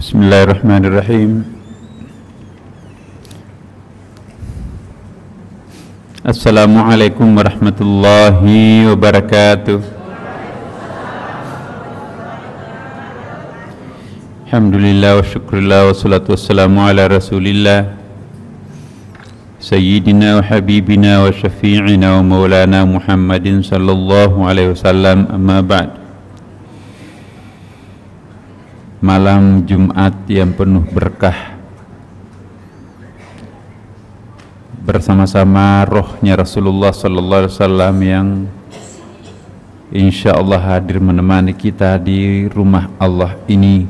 Bismillahirrahmanirrahim. Assalamualaikum warahmatullahi wabarakatuh. Alhamdulillah wa syukurillah wa salatu wassalamu ala rasulillah Sayyidina wa habibina wa syafi'ina wa maulana Muhammadin sallallahu alaihi wasallam, amma ba'd. Malam Jumat yang penuh berkah, bersama-sama rohnya Rasulullah sallallahu alaihi wasallam yang insya Allah hadir menemani kita di rumah Allah ini.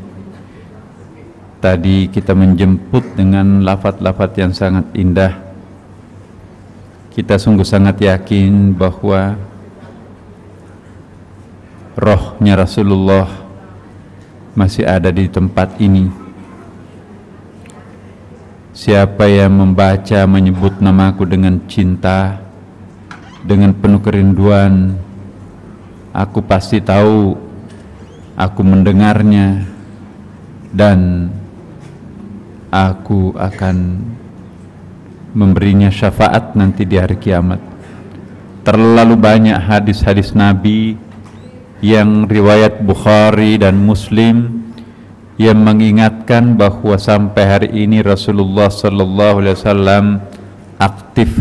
Tadi kita menjemput dengan lafaz-lafaz yang sangat indah. Kita sungguh sangat yakin bahwa rohnya Rasulullah masih ada di tempat ini. Siapa yang membaca, menyebut namaku dengan cinta, dengan penuh kerinduan, aku pasti tahu, aku mendengarnya, dan aku akan memberinya syafaat nanti di hari kiamat. Terlalu banyak hadis-hadis Nabi yang riwayat Bukhari dan Muslim yang mengingatkan bahwa sampai hari ini Rasulullah sallallahu alaihi wasallam aktif,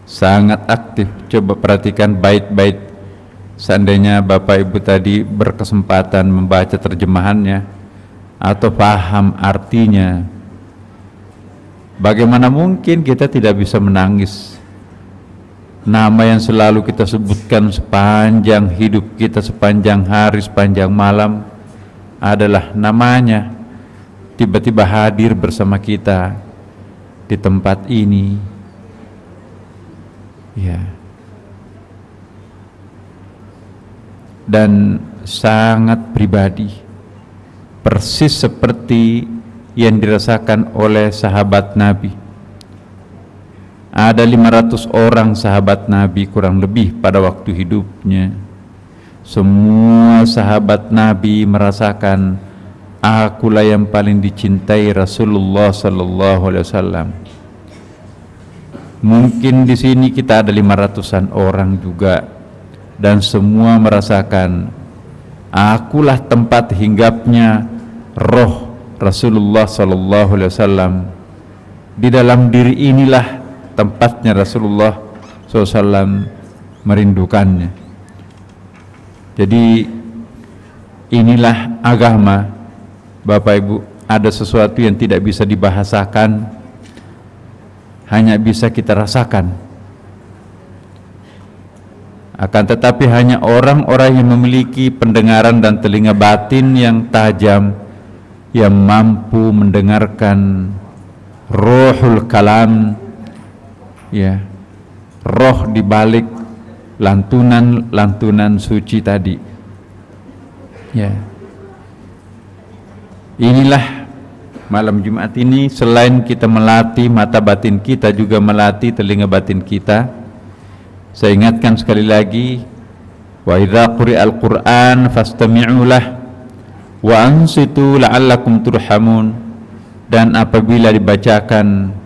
sangat aktif. Coba perhatikan bait-bait. Seandainya Bapak Ibu tadi berkesempatan membaca terjemahannya atau paham artinya, bagaimana mungkin kita tidak bisa menangis? Nama yang selalu kita sebutkan sepanjang hidup kita, sepanjang hari, sepanjang malam adalah namanya tiba-tiba hadir bersama kita di tempat ini. Ya. Dan sangat pribadi, persis seperti yang dirasakan oleh sahabat Nabi. Ada 500 orang sahabat Nabi kurang lebih pada waktu hidupnya. Semua sahabat Nabi merasakan, akulah yang paling dicintai Rasulullah sallallahu alaihi wasallam. Mungkin di sini kita ada 500-an orang juga, dan semua merasakan, akulah tempat hinggapnya roh Rasulullah sallallahu alaihi wasallam. Di dalam diri inilah tempatnya Rasulullah SAW merindukannya. Jadi inilah agama, Bapak Ibu. Ada sesuatu yang tidak bisa dibahasakan, hanya bisa kita rasakan. Akan tetapi hanya orang-orang yang memiliki pendengaran dan telinga batin yang tajam yang mampu mendengarkan rohul kalam, ya, roh di balik lantunan-lantunan suci tadi. Ya. Inilah malam Jumat ini, selain kita melatih mata batin kita, juga melatih telinga batin kita. Saya ingatkan sekali lagi, wa idza quri'al Qur'an fastami'u lah wa ansitu la'allakum turhamun. Dan apabila dibacakan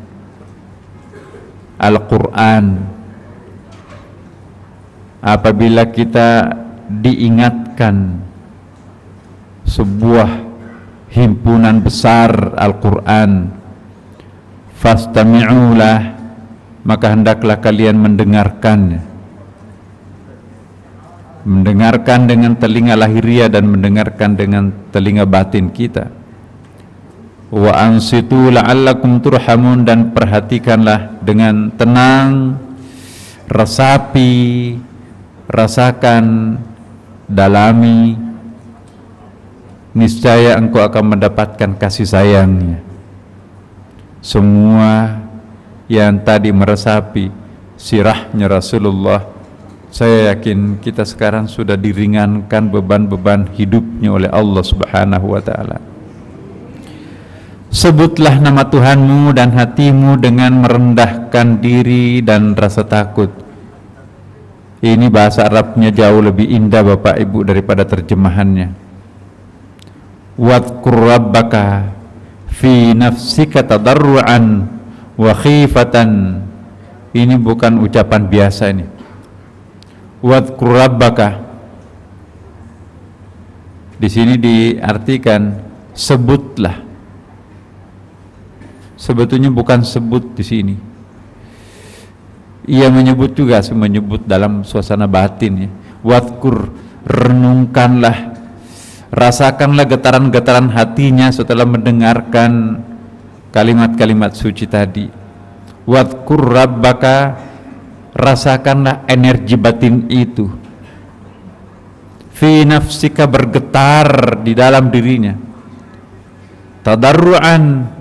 Al-Quran, apabila kita diingatkan sebuah himpunan besar Al-Quran, fastami'ulah, maka hendaklah kalian mendengarkannya, mendengarkan dengan telinga lahiriah dan mendengarkan dengan telinga batin kita. Wa ansitu la'allakum turhamun, dan perhatikanlah dengan tenang, resapi, rasakan, dalami, niscaya engkau akan mendapatkan kasih sayangnya. Semua yang tadi meresapi sirahnya Rasulullah, saya yakin kita sekarang sudah diringankan beban-beban hidupnya oleh Allah Subhanahu wa ta'ala. Sebutlah nama Tuhanmu dan hatimu dengan merendahkan diri dan rasa takut. Ini bahasa Arabnya jauh lebih indah Bapak Ibu daripada terjemahannya. wadhkur rabbaka fi nafsika tadarruan wa khifatan. Ini bukan ucapan biasa ini. Wadhkur rabbaka di sini diartikan sebutlah. Sebetulnya bukan sebut di sini. Ia menyebut juga, menyebut dalam suasana batin ya. Wadhkur, renungkanlah, rasakanlah getaran-getaran hatinya setelah mendengarkan kalimat-kalimat suci tadi. Wadhkur rabbaka, rasakanlah energi batin itu. Fi nafsika, bergetar di dalam dirinya. Tadarruan,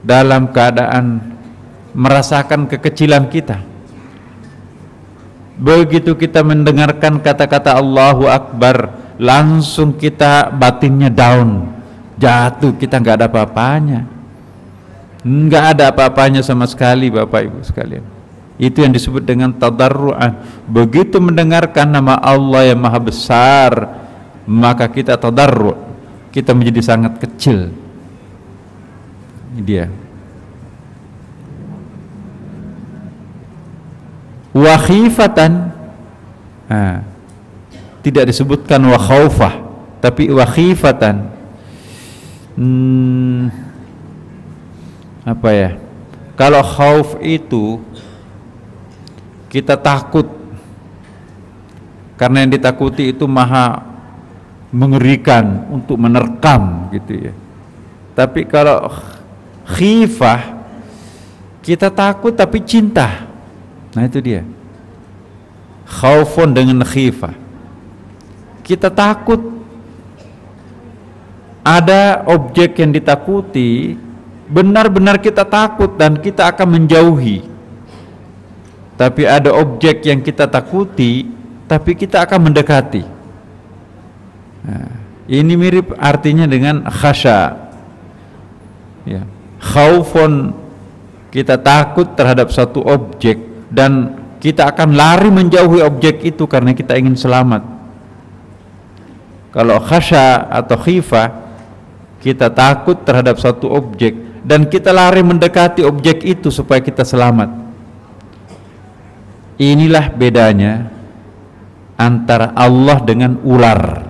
dalam keadaan merasakan kekecilan kita. Begitu kita mendengarkan kata-kata Allahu Akbar, langsung kita batinnya down, jatuh, kita nggak ada apa-apanya, nggak ada apa-apanya sama sekali, Bapak Ibu sekalian. Itu yang disebut dengan tadarru'an. Begitu mendengarkan nama Allah yang maha besar, maka kita tadarru', kita menjadi sangat kecil. Ini dia. Wa khifatan, tidak disebutkan wa khaufah, tapi wa khifatan. Apa ya? Kalau khauf itu kita takut, karena yang ditakuti itu maha mengerikan untuk menerkam gitu ya. Tapi kalau khifah, kita takut tapi cinta. Nah itu dia, khaufun dengan khifah. Kita takut, ada objek yang ditakuti, benar-benar kita takut dan kita akan menjauhi. Tapi ada objek yang kita takuti, tapi kita akan mendekati. Nah, ini mirip artinya dengan khasya ya. Khaufun, kita takut terhadap satu objek dan kita akan lari menjauhi objek itu karena kita ingin selamat. Kalau khasya atau khifah, kita takut terhadap satu objek dan kita lari mendekati objek itu supaya kita selamat. Inilah bedanya antara Allah dengan ular.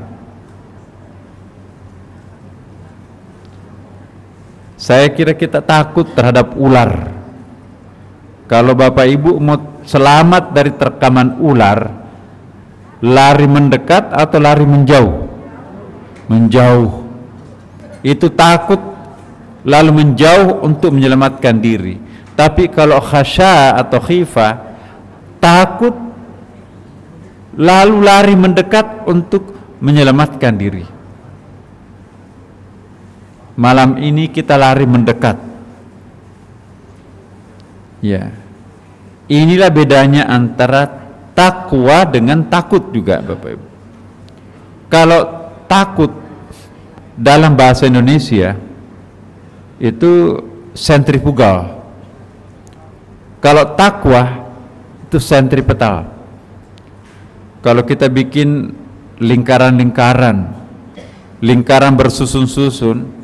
Saya kira kita takut terhadap ular. Kalau Bapak Ibu mau selamat dari terkaman ular, lari mendekat atau lari menjauh? Menjauh. Itu takut lalu menjauh untuk menyelamatkan diri. Tapi kalau khasya atau khifah, takut lalu lari mendekat untuk menyelamatkan diri. Malam ini kita lari mendekat. Ya. Inilah bedanya antara takwa dengan takut juga, Bapak Ibu. Kalau takut dalam bahasa Indonesia itu sentrifugal. Kalau takwa itu sentripetal. Kalau kita bikin lingkaran-lingkaran bersusun-susun,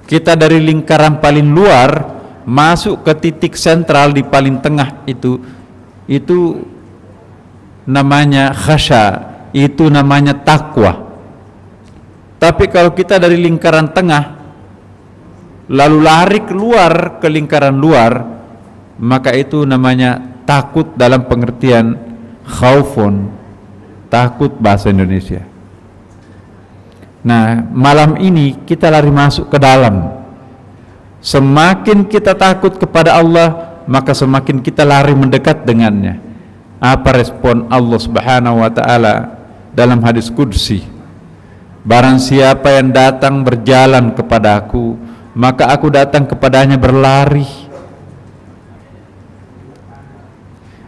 kita dari lingkaran paling luar masuk ke titik sentral di paling tengah, itu namanya khasya, itu namanya takwa. Tapi kalau kita dari lingkaran tengah lalu lari keluar ke lingkaran luar, maka itu namanya takut dalam pengertian khaufun, takut bahasa Indonesia. Nah, malam ini kita lari masuk ke dalam. Semakin kita takut kepada Allah, maka semakin kita lari mendekat dengannya. Apa respon Allah Subhanahu wa ta'ala dalam hadis qudsi? Barang siapa yang datang berjalan kepadaku, maka aku datang kepadanya berlari.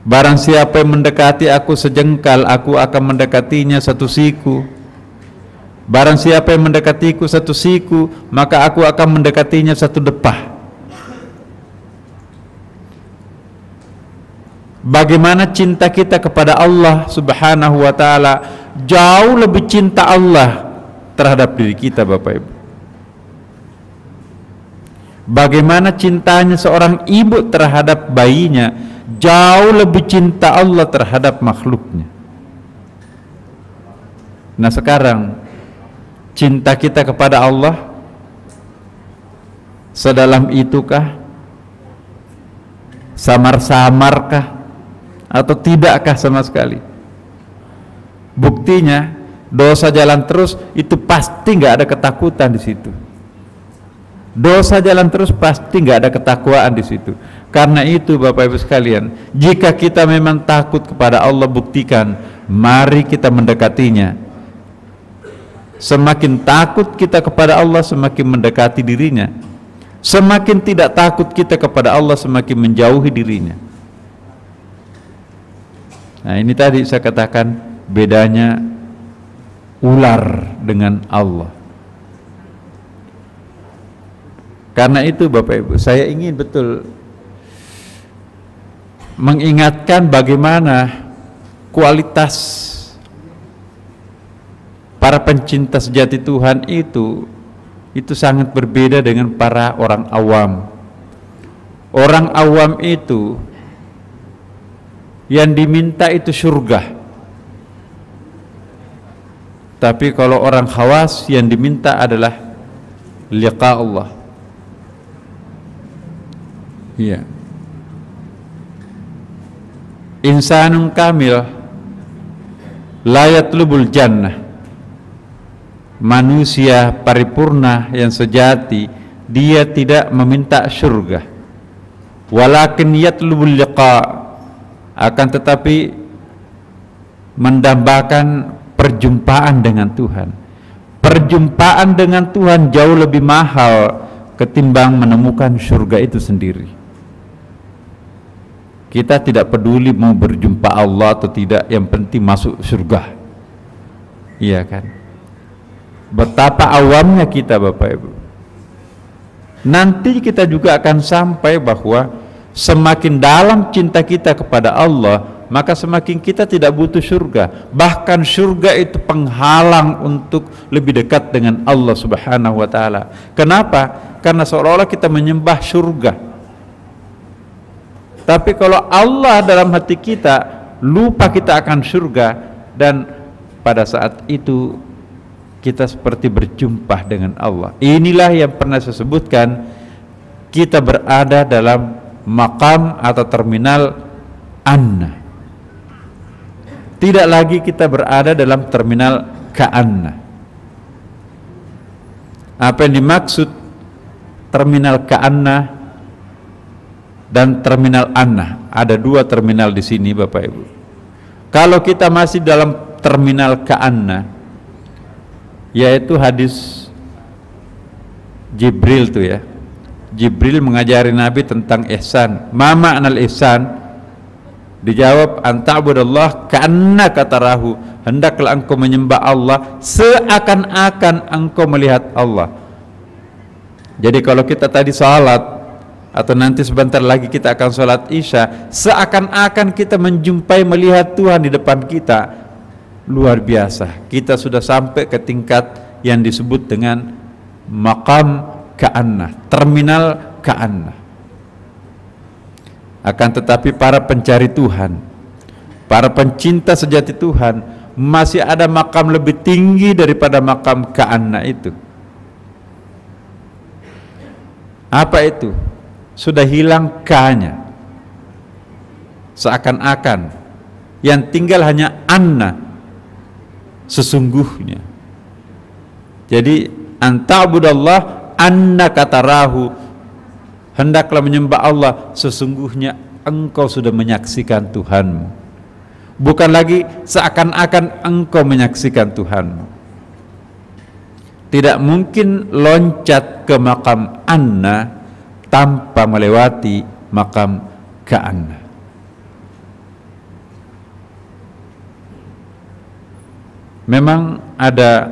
Barang siapa yang mendekati aku sejengkal, aku akan mendekatinya satu siku. Barang siapa yang mendekatiku satu siku, maka aku akan mendekatinya satu depah. Bagaimana cinta kita kepada Allah Subhanahu wa ta'ala? Jauh lebih cinta Allah terhadap diri kita, Bapak Ibu. Bagaimana cintanya seorang ibu terhadap bayinya, jauh lebih cinta Allah terhadap makhluknya. Nah sekarang cinta kita kepada Allah sedalam itukah? Samar-samarkah? Atau tidakkah sama sekali? Buktinya dosa jalan terus, itu pasti nggak ada ketakutan di situ. Dosa jalan terus pasti nggak ada ketakwaan di situ. Karena itu Bapak Ibu sekalian, jika kita memang takut kepada Allah, buktikan, mari kita mendekatinya. Semakin takut kita kepada Allah, semakin mendekati dirinya. Semakin tidak takut kita kepada Allah, semakin menjauhi dirinya. Nah ini tadi saya katakan bedanya ular dengan Allah. Karena itu Bapak Ibu, saya ingin betul mengingatkan bagaimana kualitas para pencinta sejati Tuhan itu sangat berbeda dengan para orang awam. Orang awam itu yang diminta itu surga, tapi kalau orang khawas yang diminta adalah liqa Allah. Iya. Insanun kamil la yatlubul jannah. Manusia paripurna yang sejati, dia tidak meminta surga. Walakin yatlubul liqa, akan tetapi mendambakan perjumpaan dengan Tuhan. Perjumpaan dengan Tuhan jauh lebih mahal ketimbang menemukan surga itu sendiri. Kita tidak peduli mau berjumpa Allah atau tidak, yang penting masuk surga. Iya kan? Betapa awamnya kita Bapak Ibu. Nanti kita juga akan sampai bahwa semakin dalam cinta kita kepada Allah, maka semakin kita tidak butuh surga. Bahkan surga itu penghalang untuk lebih dekat dengan Allah Subhanahu wa taala. Kenapa? Karena seolah-olah kita menyembah surga. Tapi kalau Allah dalam hati kita, lupa kita akan surga, dan pada saat itu kita seperti berjumpa dengan Allah. Inilah yang pernah saya sebutkan, kita berada dalam maqam atau terminal anna. Tidak lagi kita berada dalam terminal ka'anna. Apa yang dimaksud terminal ka'anna dan terminal anna? Ada dua terminal di sini Bapak Ibu. Kalau kita masih dalam terminal ka'anna, yaitu hadis Jibril tuh ya. Jibril mengajari Nabi tentang ihsan. Ma ma'nal ihsan? Dijawab, anta'budallah ka'annaka tarahu. Hendaklah engkau menyembah Allah seakan-akan engkau melihat Allah. Jadi kalau kita tadi salat, atau nanti sebentar lagi kita akan sholat isya, seakan-akan kita menjumpai, melihat Tuhan di depan kita. Luar biasa, kita sudah sampai ke tingkat yang disebut dengan maqam ka'anna, terminal ka'anna. Akan tetapi para pencari Tuhan, para pencinta sejati Tuhan, masih ada maqam lebih tinggi daripada maqam ka'anna itu. Apa itu? Sudah hilang ka-nya, seakan-akan yang tinggal hanya anna, sesungguhnya. Jadi anta'budallah annaka tarahu, hendaklah menyembah Allah sesungguhnya engkau sudah menyaksikan Tuhanmu. Bukan lagi seakan-akan engkau menyaksikan Tuhanmu. Tidak mungkin loncat ke maqam anna tanpa melewati maqam ka'anna. Memang ada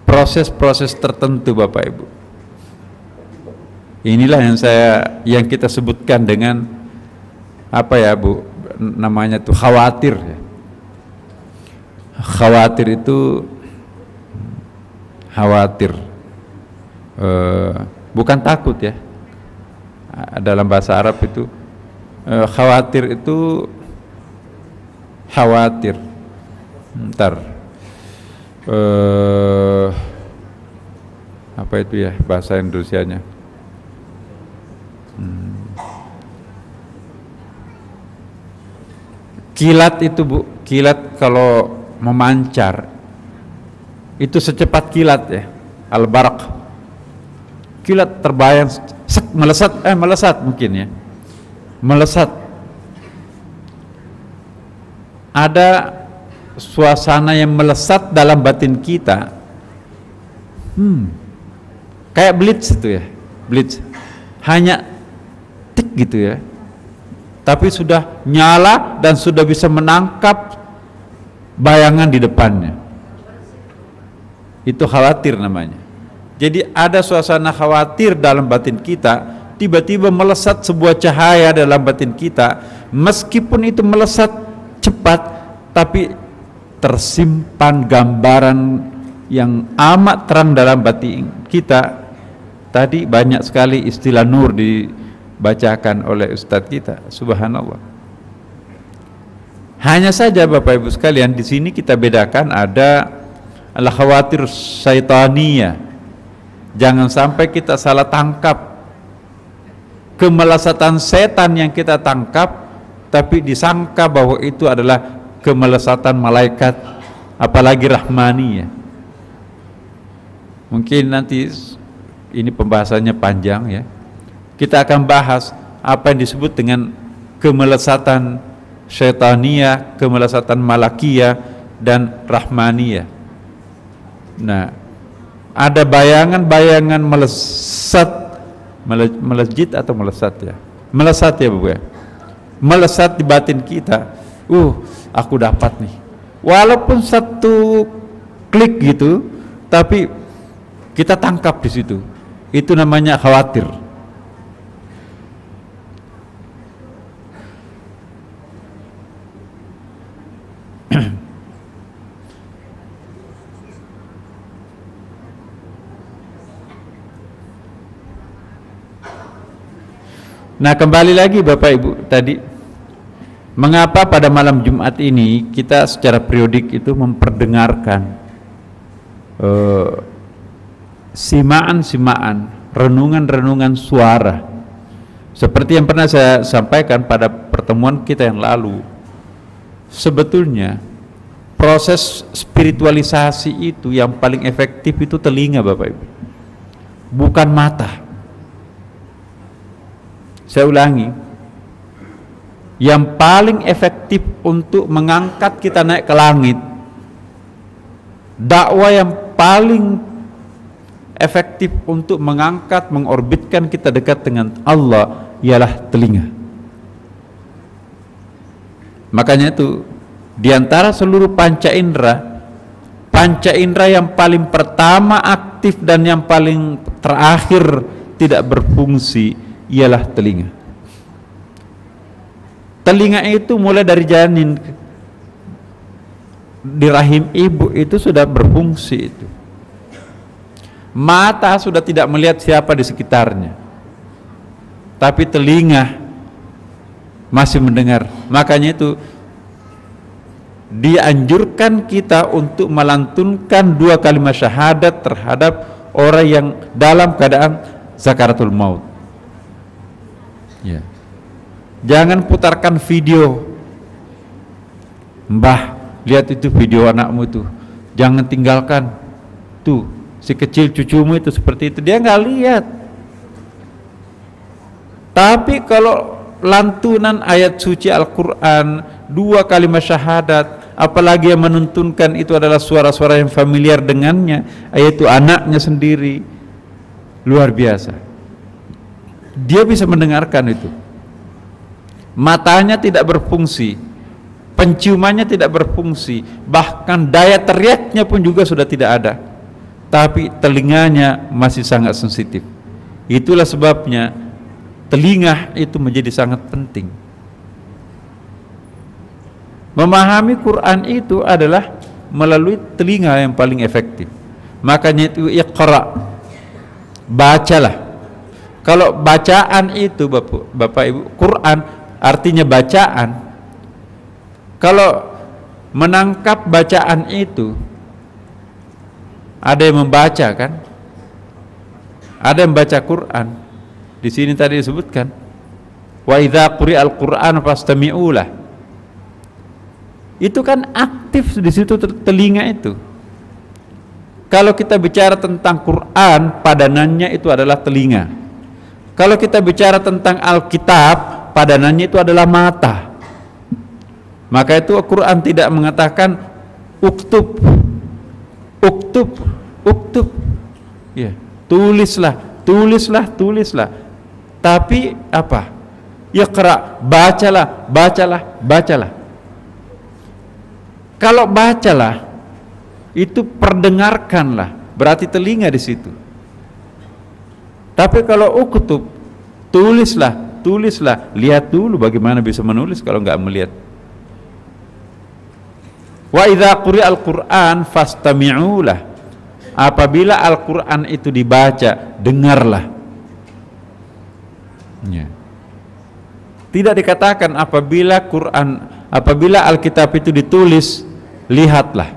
proses-proses tertentu Bapak Ibu. Inilah yang kita sebutkan dengan apa ya Bu, namanya tuh khawatir ya. Khawatir itu khawatir. Bukan takut ya. Dalam bahasa Arab itu khawatir itu khawatir. Ntar apa itu ya bahasa Indonesianya? Kilat itu Bu, kilat kalau memancar itu secepat kilat ya, al-barq. Kilat terbayang, melesat mungkin ya, melesat. Ada suasana yang melesat dalam batin kita, kayak blitz itu ya, blitz, hanya tik gitu ya, tapi sudah nyala dan sudah bisa menangkap bayangan di depannya. Itu khawatir namanya. Jadi ada suasana khawatir dalam batin kita, tiba-tiba melesat sebuah cahaya dalam batin kita, meskipun itu melesat cepat, tapi tersimpan gambaran yang amat terang dalam batin kita. Tadi banyak sekali istilah nur dibacakan oleh Ustadz kita, subhanallah. Hanya saja Bapak Ibu sekalian, di sini kita bedakan ada al-khawatir syaitaniyah. Jangan sampai kita salah tangkap kemelesatan setan yang kita tangkap, tapi disangka bahwa itu adalah kemelesatan malaikat, apalagi rahmaniyah. Mungkin nanti ini pembahasannya panjang ya. Kita akan bahas apa yang disebut dengan kemelesatan syaitaniyah, kemelesatan malakiyah, dan rahmaniyah. Nah, ada bayangan-bayangan melesat, melejit atau melesat ya? Melesat ya Bu ya? Melesat di batin kita. Aku dapat nih. Walaupun satu klik gitu, tapi kita tangkap di situ. Itu namanya khawatir. Nah, kembali lagi Bapak Ibu tadi, mengapa pada malam Jumat ini kita secara periodik itu memperdengarkan simaan-simaan, renungan-renungan suara, seperti yang pernah saya sampaikan pada pertemuan kita yang lalu. Sebetulnya proses spiritualisasi itu yang paling efektif itu telinga Bapak Ibu, bukan mata. Saya ulangi, yang paling efektif untuk mengangkat kita naik ke langit, dakwah yang paling efektif untuk mengangkat, mengorbitkan kita dekat dengan Allah ialah telinga. Makanya itu di antara seluruh panca indera yang paling pertama aktif dan yang paling terakhir tidak berfungsi ialah telinga. Telinga itu mulai dari janin di rahim ibu itu sudah berfungsi itu. Mata sudah tidak melihat siapa di sekitarnya, tapi telinga masih mendengar. Makanya itu dianjurkan kita untuk melantunkan 2 kalimat syahadat terhadap orang yang dalam keadaan sakaratul maut. Ya. Jangan putarkan video, Mbah, lihat itu video anakmu itu, jangan tinggalkan tuh, si kecil cucumu itu seperti itu. Dia nggak lihat. Tapi kalau lantunan ayat suci Al-Quran, 2 kalimat syahadat, apalagi yang menuntunkan itu adalah suara-suara yang familiar dengannya, yaitu anaknya sendiri, luar biasa. Dia bisa mendengarkan itu. Matanya tidak berfungsi, penciumannya tidak berfungsi, bahkan daya teriaknya pun juga sudah tidak ada, tapi telinganya masih sangat sensitif. Itulah sebabnya telinga itu menjadi sangat penting. Memahami Quran itu adalah melalui telinga yang paling efektif. Makanya itu iqra, bacalah. Kalau bacaan itu Bapak Ibu, Quran artinya bacaan. Kalau menangkap bacaan itu, ada yang membaca kan? Ada yang baca Quran. Di sini tadi disebutkan, wa idza quri'al Qur'an fastami'u lah. Itu kan aktif di situ telinga itu. Kalau kita bicara tentang Quran, padanannya itu adalah telinga. Kalau kita bicara tentang Alkitab, padanannya itu adalah mata. Maka itu Al-Quran tidak mengatakan uktub, uktub, uktub, ya, tulislah, tulislah, tulislah. Tapi apa? Iqra, bacalah, bacalah, bacalah. Kalau bacalah, itu perdengarkanlah, berarti telinga di situ. Tapi kalau uktub, tulislah, tulislah, lihat dulu bagaimana bisa menulis kalau nggak melihat. Wa idza quri'al Qur'an fastami'u lah. Apabila Al-Qur'an itu dibaca, dengarlah. Ya. Tidak dikatakan apabila Alkitab itu ditulis, lihatlah.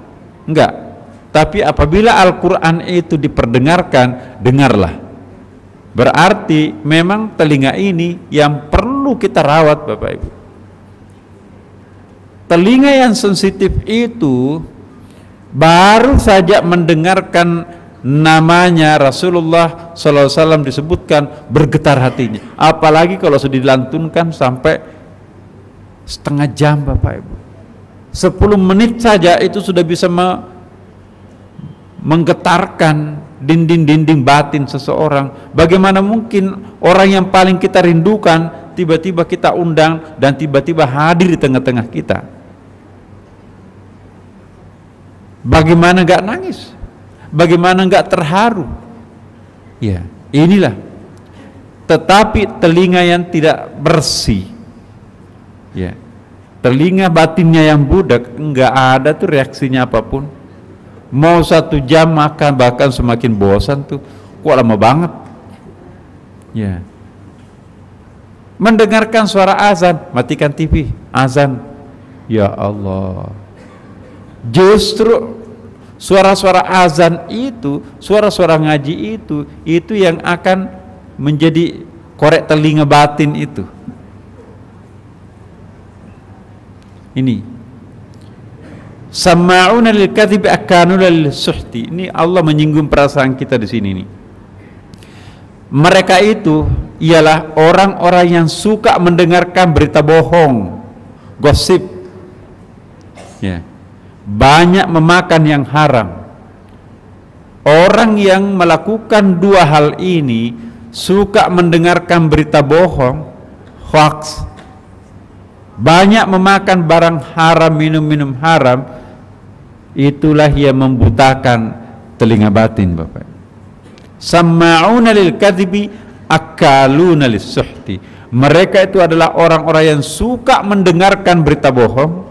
Enggak. Tapi apabila Al-Qur'an itu diperdengarkan, dengarlah. Berarti memang telinga ini yang perlu kita rawat, Bapak Ibu. Telinga yang sensitif itu baru saja mendengarkan namanya Rasulullah SAW disebutkan bergetar hatinya. Apalagi kalau sudah dilantunkan sampai setengah jam, Bapak Ibu. 10 menit saja itu sudah bisa menggetarkan dinding-dinding batin seseorang. Bagaimana mungkin orang yang paling kita rindukan tiba-tiba kita undang dan tiba-tiba hadir di tengah-tengah kita? Bagaimana enggak nangis? Bagaimana enggak terharu? Ya, inilah. Tetapi telinga yang tidak bersih, ya, telinga batinnya yang budak, enggak ada tuh reaksinya apapun. Mau 1 jam makan bahkan semakin bosan tuh. Kok lama banget? Ya. Mendengarkan suara azan, matikan TV, azan. Ya Allah. Justru suara-suara azan itu, suara-suara ngaji itu yang akan menjadi korek telinga batin itu. Ini sama'una lil kadhib akanuna lil suhti. Ini Allah menyinggung perasaan kita di sini nih. Mereka itu ialah orang-orang yang suka mendengarkan berita bohong, gosip. Ya. Banyak memakan yang haram. Orang yang melakukan 2 hal ini, suka mendengarkan berita bohong, hoax, banyak memakan barang haram, minum-minum haram, itulah yang membutakan telinga batin, Bapak. Sama'una lil kadhibi akaluna lis suhti. Mereka itu adalah orang-orang yang suka mendengarkan berita bohong.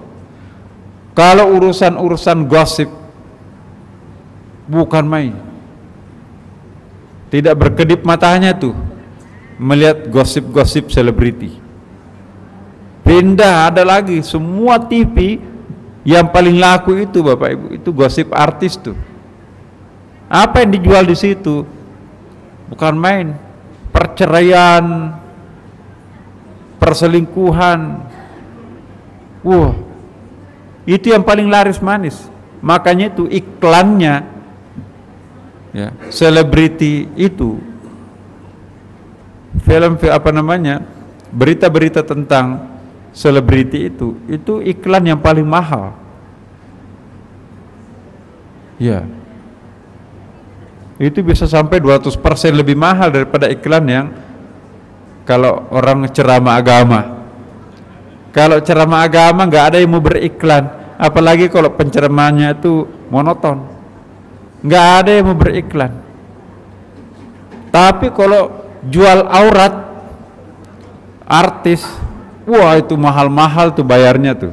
Kalau urusan-urusan gosip, bukan main. Tidak berkedip matanya tuh melihat gosip-gosip selebriti. Pindah, ada lagi, semua TV yang paling laku itu, Bapak Ibu, itu gosip artis tuh. Apa yang dijual di situ? Bukan main. Perceraian, perselingkuhan. Wah, itu yang paling laris manis. Makanya itu iklannya, ya, selebriti itu, film apa namanya, berita-berita tentang selebriti itu iklan yang paling mahal. Ya, itu bisa sampai 200% lebih mahal daripada iklan yang kalau orang ceramah agama. Kalau ceramah agama nggak ada yang mau beriklan, apalagi kalau penceramahnya itu monoton, nggak ada yang mau beriklan. Tapi kalau jual aurat artis, wah itu mahal-mahal tuh bayarnya tuh.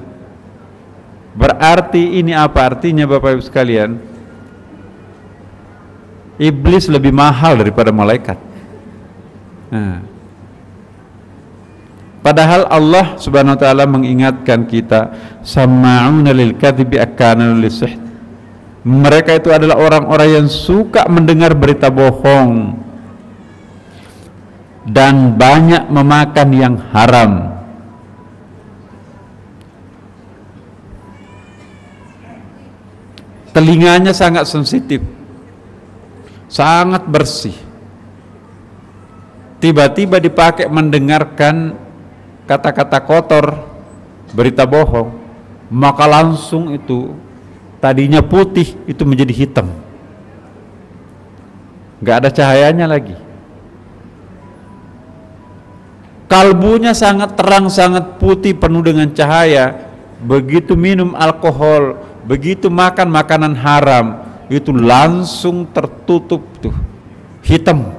Berarti ini apa artinya, Bapak Ibu sekalian? Iblis lebih mahal daripada malaikat. Nah, padahal Allah Subhanahu wa taala mengingatkan kita, sama'una lil kadhibi akanuna lis-sihr. Mereka itu adalah orang-orang yang suka mendengar berita bohong dan banyak memakan yang haram. Telinganya sangat sensitif, sangat bersih. Tiba-tiba dipakai mendengarkan kata-kata kotor, berita bohong, maka langsung itu tadinya putih itu menjadi hitam, nggak ada cahayanya lagi. Kalbunya sangat terang, sangat putih, penuh dengan cahaya. Begitu minum alkohol, begitu makan makanan haram, itu langsung tertutup tuh, hitam,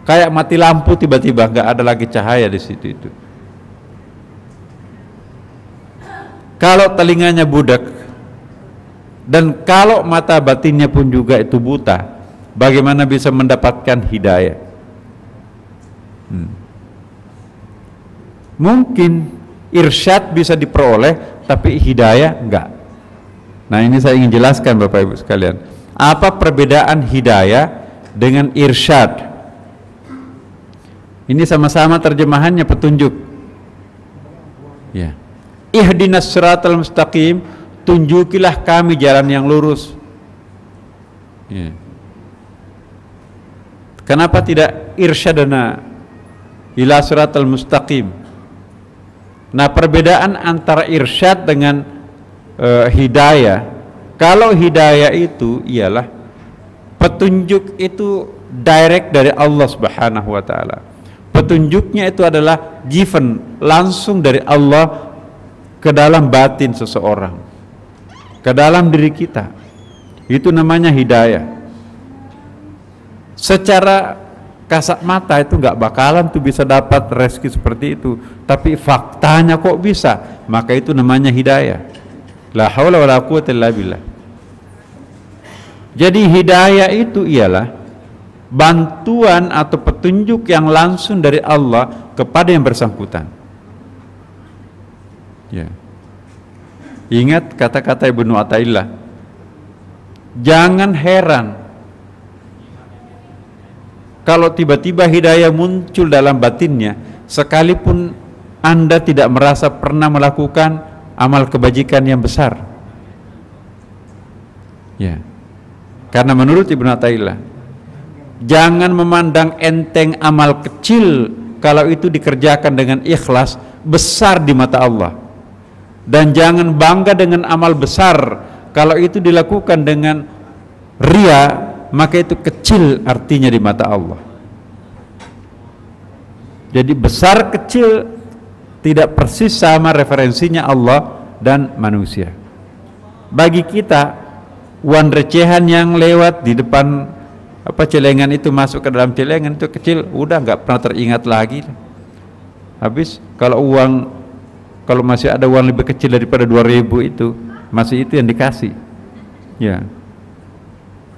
kayak mati lampu, tiba-tiba nggak ada lagi cahaya di situ itu. Kalau telinganya budak dan kalau mata batinnya pun juga itu buta, bagaimana bisa mendapatkan hidayah? Mungkin irsyad bisa diperoleh, tapi hidayah enggak. Nah, ini saya ingin jelaskan Bapak Ibu sekalian, apa perbedaan hidayah dengan irsyad. Ini sama-sama terjemahannya petunjuk. Ya. Ihdinas siratal mustaqim, tunjukilah kami jalan yang lurus. Ya. Kenapa tidak irsyadana ila siratal mustaqim? Nah, perbedaan antara irsyad dengan hidayah, kalau hidayah itu ialah petunjuk itu direct dari Allah Subhanahu wa taala. Petunjuknya itu adalah given, langsung dari Allah ke dalam batin seseorang, ke dalam diri kita. Itu namanya hidayah. Secara kasat mata itu nggak bakalan tuh bisa dapat rezeki seperti itu, tapi faktanya kok bisa, maka itu namanya hidayah. La haula wala quwwata illa billah. Jadi hidayah itu ialah bantuan atau petunjuk yang langsung dari Allah kepada yang bersangkutan. Ya. Ingat kata-kata Ibnu Athaillah, jangan heran kalau tiba-tiba hidayah muncul dalam batinnya, sekalipun Anda tidak merasa pernah melakukan amal kebajikan yang besar. Ya. Karena menurut Ibnu Athaillah, jangan memandang enteng amal kecil kalau itu dikerjakan dengan ikhlas, besar di mata Allah. Dan jangan bangga dengan amal besar kalau itu dilakukan dengan ria, maka itu kecil artinya di mata Allah. Jadi besar kecil tidak persis sama referensinya Allah dan manusia. Bagi kita, uang recehan yang lewat di depan celengan itu masuk ke dalam celengan itu kecil, udah nggak pernah teringat lagi. Habis kalau masih ada uang lebih kecil daripada 2.000 itu, masih itu yang dikasih. Ya.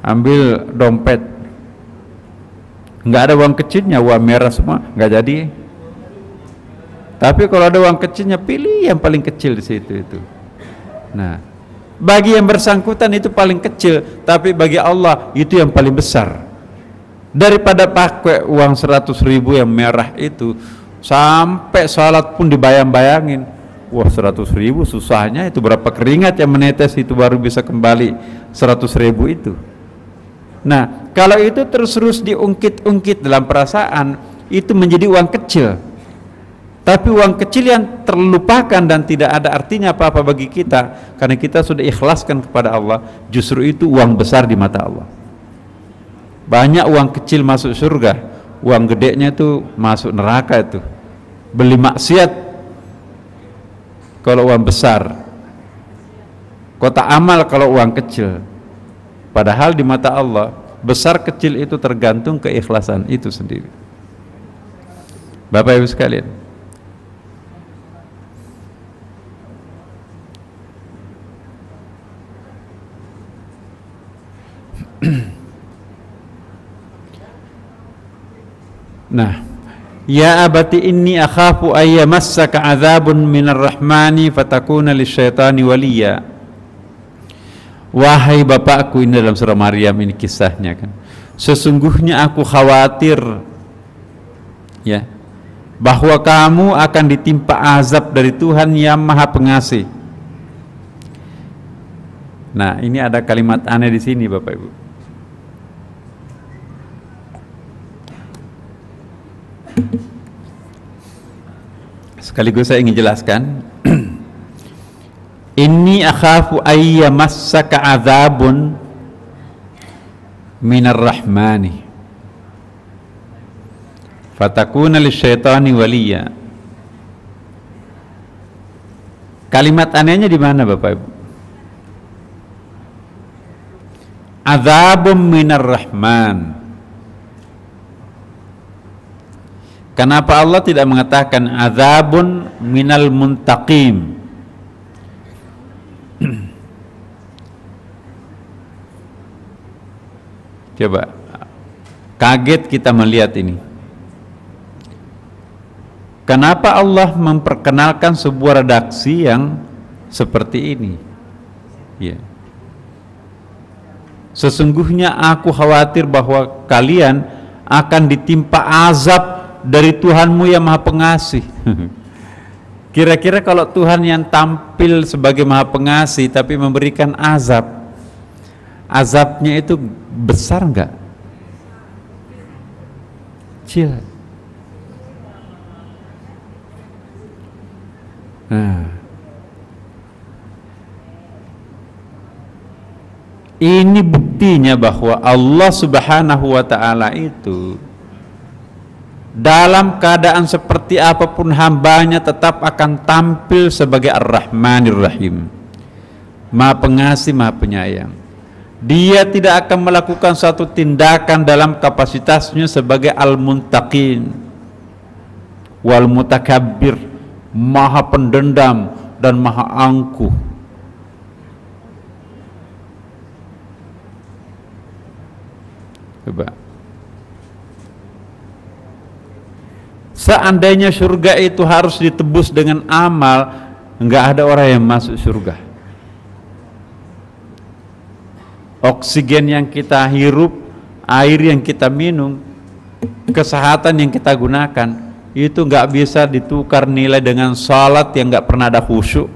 Ambil dompet, nggak ada uang kecilnya, uang merah semua, nggak jadi. Tapi kalau ada uang kecilnya, pilih yang paling kecil di situ itu. Nah, bagi yang bersangkutan itu paling kecil, tapi bagi Allah itu yang paling besar. Daripada pakai uang 100.000 yang merah itu, sampai salat pun dibayang-bayangin, wah 100.000 susahnya, itu berapa keringat yang menetes itu baru bisa kembali 100.000 itu. Nah, kalau itu terus diungkit-ungkit dalam perasaan, itu menjadi uang kecil. Tapi uang kecil yang terlupakan dan tidak ada artinya apa-apa bagi kita, karena kita sudah ikhlaskan kepada Allah, justru itu uang besar di mata Allah. Banyak uang kecil masuk surga, uang gedenya itu masuk neraka itu. Beli maksiat kalau uang besar, kota amal kalau uang kecil. Padahal di mata Allah, besar kecil itu tergantung keikhlasan itu sendiri. Bapak Ibu sekalian, Nah, ya abati inni akhafu ayyamassaka adzabun minar rahmani fatakuna lisyaitani waliya. Wahai bapakku, ini dalam surah Maryam, ini kisahnya kan. Sesungguhnya aku khawatir ya bahwa kamu akan ditimpa azab dari Tuhan yang Maha Pengasih. Nah, ini ada kalimat aneh di sini Bapak Ibu. Sekaligus saya ingin jelaskan. Inni akhafu ayyamassaka adzabun minar rahmani fatakuna lisyaitani waliya. Kalimat anehnya di mana Bapak Ibu? Adzabun minar rahman. Kenapa Allah tidak mengatakan adzabun minal muntaqim? Coba, kaget kita melihat ini. Kenapa Allah memperkenalkan sebuah redaksi yang seperti ini? Ya. Sesungguhnya aku khawatir bahwa kalian akan ditimpa azab dari Tuhanmu yang Maha Pengasih. Kira-kira kalau Tuhan yang tampil sebagai Maha Pengasih tapi memberikan azab, azabnya itu besar enggak? Kecil. Nah, ini buktinya bahwa Allah Subhanahu wa Ta'ala itu dalam keadaan seperti apapun hambanya tetap akan tampil sebagai Ar-Rahmanir Rahim, Maha Pengasih, Maha Penyayang. Dia tidak akan melakukan suatu tindakan dalam kapasitasnya sebagai Al-Muntaqin wal Mutakabbir, Maha Pendendam dan Maha Angkuh. Coba, seandainya surga itu harus ditebus dengan amal, enggak ada orang yang masuk surga. Oksigen yang kita hirup, air yang kita minum, kesehatan yang kita gunakan, itu enggak bisa ditukar nilai dengan salat yang enggak pernah ada khusyuk.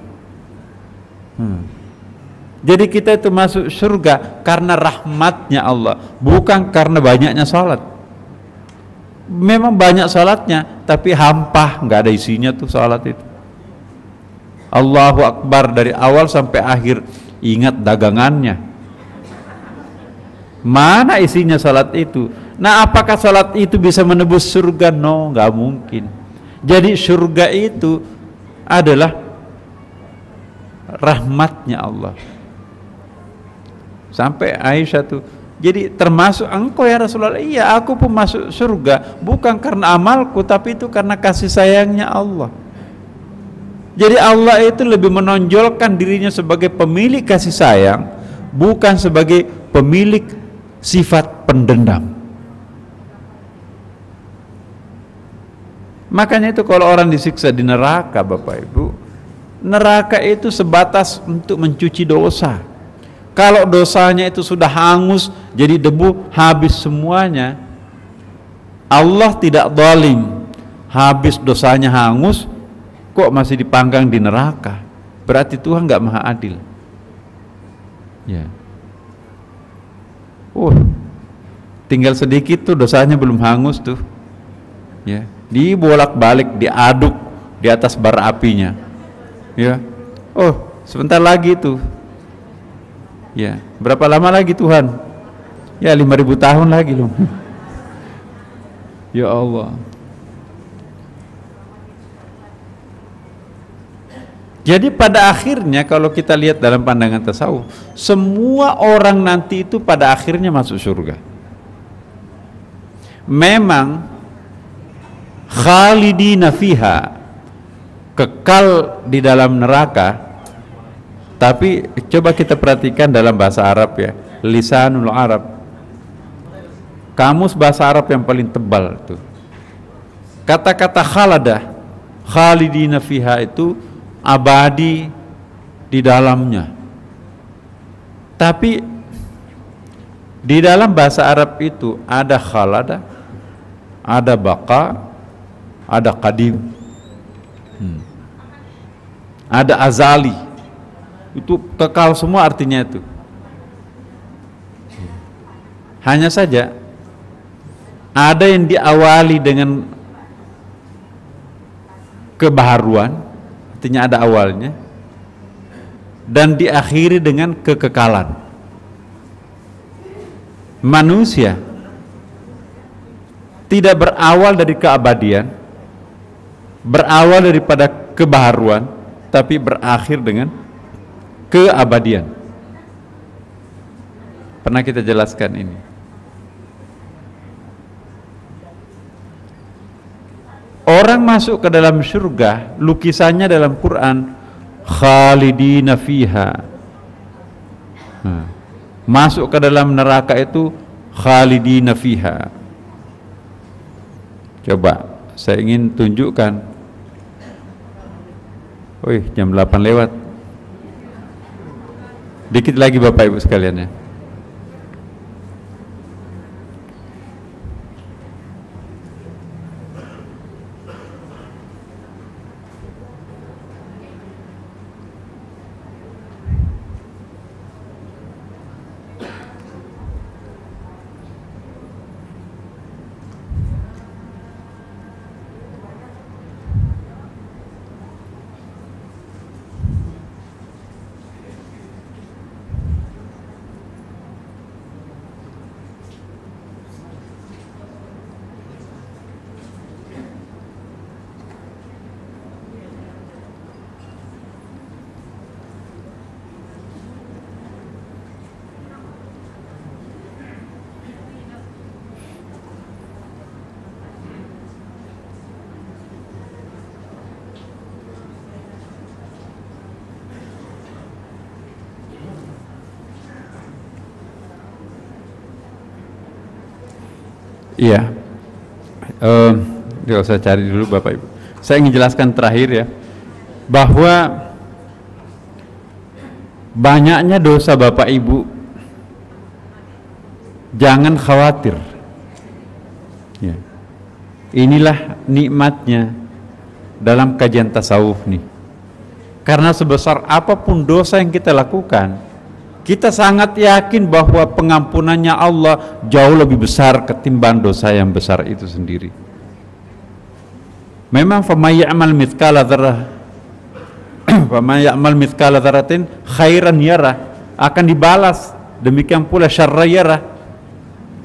Jadi kita itu masuk surga karena rahmatnya Allah, bukan karena banyaknya salat. Memang banyak salatnya, tapi hampa, nggak ada isinya tuh salat itu. Allahu Akbar dari awal sampai akhir, ingat dagangannya. Mana isinya salat itu? Nah, apakah salat itu bisa menebus surga? No, nggak mungkin. Jadi surga itu adalah rahmatnya Allah. Sampai Aisyah tuh, jadi termasuk engkau ya Rasulullah? Iya, aku pun masuk surga bukan karena amalku, tapi itu karena kasih sayangnya Allah. Jadi Allah itu lebih menonjolkan dirinya sebagai pemilik kasih sayang, bukan sebagai pemilik sifat pendendam. Makanya itu kalau orang disiksa di neraka Bapak Ibu, neraka itu sebatas untuk mencuci dosa. Kalau dosanya itu sudah hangus jadi debu, habis semuanya. Allah tidak zalim, habis dosanya hangus kok masih dipanggang di neraka, berarti Tuhan nggak maha adil. Ya. Tinggal sedikit tuh dosanya belum hangus tuh, ya, dibolak-balik, diaduk di atas bara apinya, ya. Sebentar lagi tuh. Ya, berapa lama lagi Tuhan? Ya 5.000 tahun lagi loh. Ya Allah. Jadi pada akhirnya kalau kita lihat dalam pandangan tasawuf, semua orang nanti itu pada akhirnya masuk surga. Memang khalidina fiha, kekal di dalam neraka. Tapi coba kita perhatikan dalam bahasa Arab ya, lisanul Arab, kamus bahasa Arab yang paling tebal tuh, Kata-kata khaladah, khalidina fiha itu abadi di dalamnya. Tapi di dalam bahasa Arab itu ada khalada, ada baqa, ada qadim, ada azali. Itu kekal semua artinya itu. Hanya saja ada yang diawali dengan kebaharuan, artinya ada awalnya, dan diakhiri dengan kekekalan. Manusia tidak berawal dari keabadian, berawal daripada kebaharuan, tapi berakhir dengan keabadian. Pernah kita jelaskan ini. Orang masuk ke dalam surga, lukisannya dalam Quran khalidina fiha. Masuk ke dalam neraka itu khalidina fiha. Coba saya ingin tunjukkan. Wih, jam 8 lewat. Dikit lagi Bapak Ibu sekalian ya. Iya, saya cari dulu Bapak Ibu. Saya ingin jelaskan terakhir ya, bahwa banyaknya dosa Bapak Ibu, jangan khawatir. Ya. Inilah nikmatnya dalam kajian tasawuf nih. Karena sebesar apapun dosa yang kita lakukan, kita sangat yakin bahwa pengampunannya Allah jauh lebih besar ketimbang dosa yang besar itu sendiri. Memang faman ya'mal mithqala dzarrah faman ya'mal mithqala dzarratin khairan yarah, akan dibalas, demikian pula syarra yarah,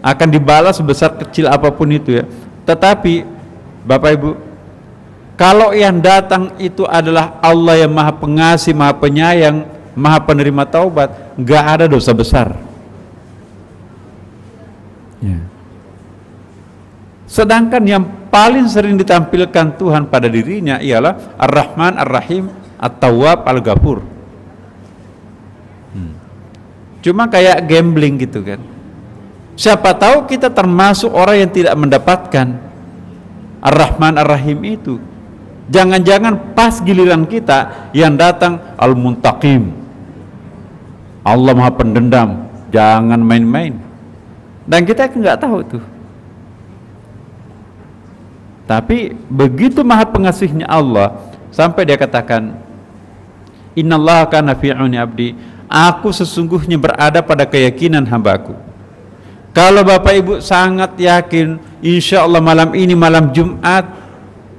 akan dibalas sebesar kecil apapun itu ya. Tetapi Bapak Ibu, kalau yang datang itu adalah Allah yang Maha Pengasih, Maha Penyayang, Maha Penerima Taubat, nggak ada dosa besar. Ya. Sedangkan yang paling sering ditampilkan Tuhan pada dirinya ialah Ar-Rahman, Ar-Rahim, At-Tawwab, Al-Ghafur. Cuma kayak gambling gitu kan. Siapa tahu kita termasuk orang yang tidak mendapatkan Ar-Rahman, Ar-Rahim itu. Jangan-jangan pas giliran kita yang datang Al-Muntaqim, Allah Maha Pendendam, jangan main-main. Dan kita nggak tahu tuh. Tapi begitu Maha Pengasihnya Allah, sampai dia katakan, Innallaha kana fi 'auni 'abdi, aku sesungguhnya berada pada keyakinan hambaku. Kalau Bapak Ibu sangat yakin, insya Allah malam ini malam Jumat,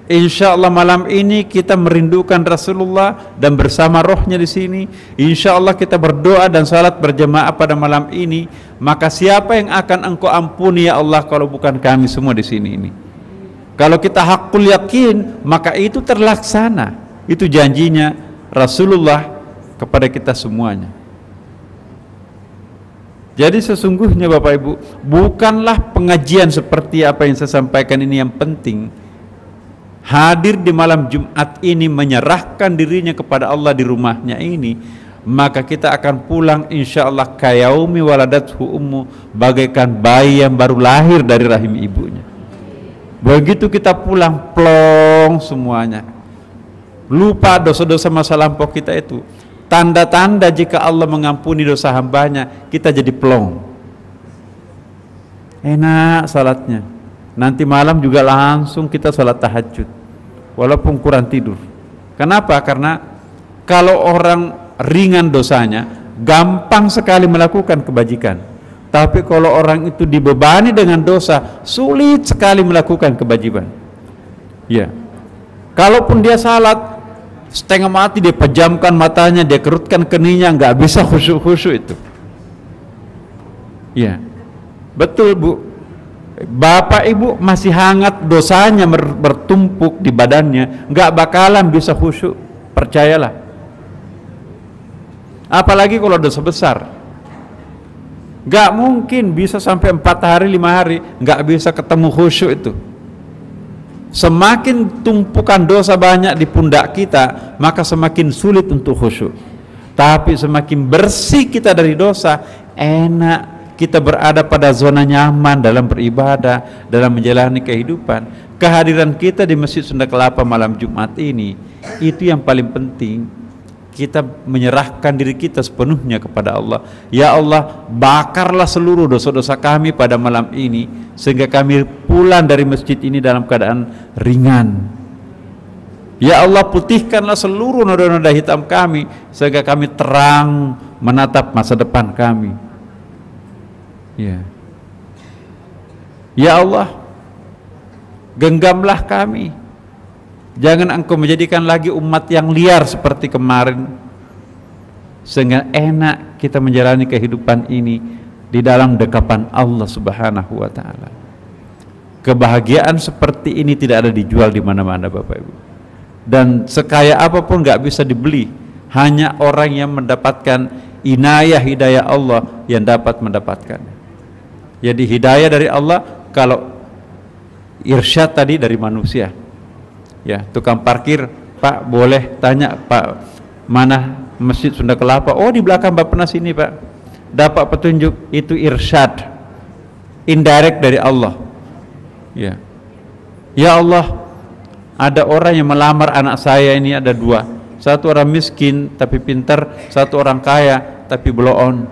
insya Allah malam ini kita merindukan Rasulullah dan bersama rohnya di sini. Insya Allah kita berdoa dan salat berjamaah pada malam ini. Maka siapa yang akan Engkau ampuni ya Allah kalau bukan kami semua di sini ini? Kalau kita hakul yakin, maka itu terlaksana. Itu janjinya Rasulullah kepada kita semuanya. Jadi sesungguhnya Bapak Ibu, bukanlah pengajian seperti apa yang saya sampaikan ini yang penting. Hadir di malam Jumat ini, menyerahkan dirinya kepada Allah di rumahnya ini, maka kita akan pulang insya Allah kayaumi waladathu ummu, bagaikan bayi yang baru lahir dari rahim ibunya. Begitu kita pulang, plong semuanya. Lupa dosa-dosa masa lampau kita itu. Tanda-tanda jika Allah mengampuni dosa hambanya, kita jadi plong. Enak salatnya. Nanti malam juga langsung kita salat tahajud, walaupun kurang tidur. Kenapa? Karena kalau orang ringan dosanya, gampang sekali melakukan kebajikan. Tapi kalau orang itu dibebani dengan dosa, sulit sekali melakukan kebajikan. Ya. Kalaupun dia salat setengah mati, dia pejamkan matanya, dia kerutkan keningnya, nggak bisa khusyuk-khusyuk itu. Ya. Betul, Bu. Bapak Ibu masih hangat dosanya bertumpuk di badannya, nggak bakalan bisa khusyuk, percayalah. Apalagi kalau dosa besar. Nggak mungkin bisa sampai 4 hari 5 hari nggak bisa ketemu khusyuk itu. Semakin tumpukan dosa banyak di pundak kita, maka semakin sulit untuk khusyuk. Tapi semakin bersih kita dari dosa, enak kita berada pada zona nyaman dalam beribadah, dalam menjalani kehidupan. Kehadiran kita di Masjid Sunda Kelapa malam Jumat ini, itu yang paling penting. Kita menyerahkan diri kita sepenuhnya kepada Allah. Ya Allah, bakarlah seluruh dosa-dosa kami pada malam ini, sehingga kami pulang dari masjid ini dalam keadaan ringan. Ya Allah, putihkanlah seluruh noda-noda hitam kami, sehingga kami terang menatap masa depan kami. Ya, ya Allah, genggamlah kami. Jangan Engkau menjadikan lagi umat yang liar seperti kemarin, sehingga enak kita menjalani kehidupan ini di dalam dekapan Allah Subhanahu wa Ta'ala. Kebahagiaan seperti ini tidak ada dijual di mana-mana, Bapak Ibu. Dan sekaya apapun nggak bisa dibeli. Hanya orang yang mendapatkan inayah hidayah Allah yang dapat mendapatkannya. Jadi hidayah dari Allah, kalau irsyad tadi dari manusia. Ya, tukang parkir, Pak boleh tanya Pak, mana Masjid Sunda Kelapa? Oh, di belakang Bappenas ini, Pak. Dapat petunjuk, itu irsyad indirect dari Allah. Ya, ya Allah, ada orang yang melamar anak saya ini, ada 2. Satu orang miskin tapi pintar, satu orang kaya tapi blow-on.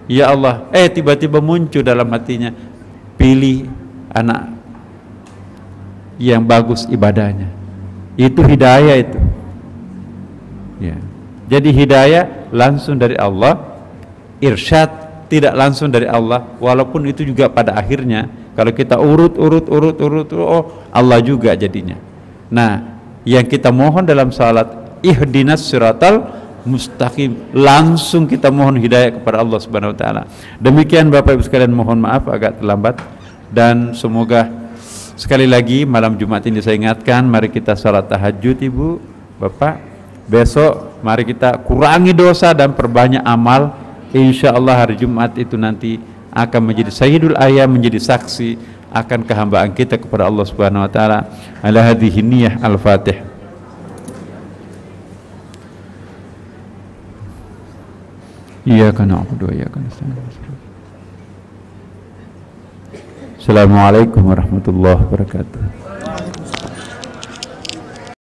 Ya Allah, tiba-tiba muncul dalam hatinya, pilih anak yang bagus ibadahnya. Itu hidayah itu. Ya. Jadi hidayah langsung dari Allah, irsyad tidak langsung dari Allah, walaupun itu juga pada akhirnya kalau kita urut, oh Allah juga jadinya. Nah, yang kita mohon dalam salat, ihdinas siratal mustaqim, langsung kita mohon hidayah kepada Allah Subhanahu wa Ta'ala. Demikian Bapak Ibu sekalian, mohon maaf agak terlambat, dan semoga sekali lagi malam Jumat ini saya ingatkan, mari kita salat tahajud Ibu, Bapak. Besok mari kita kurangi dosa dan perbanyak amal. Insya Allah hari Jumat itu nanti akan menjadi sayyidul ayam, menjadi saksi akan kehambaan kita kepada Allah Subhanahu wa Ta'ala. Ala hadhihi niyyah al-Fatih. Iyyaka na'budu wa iyyaka nasta'in. Assalamualaikum warahmatullahi wabarakatuh.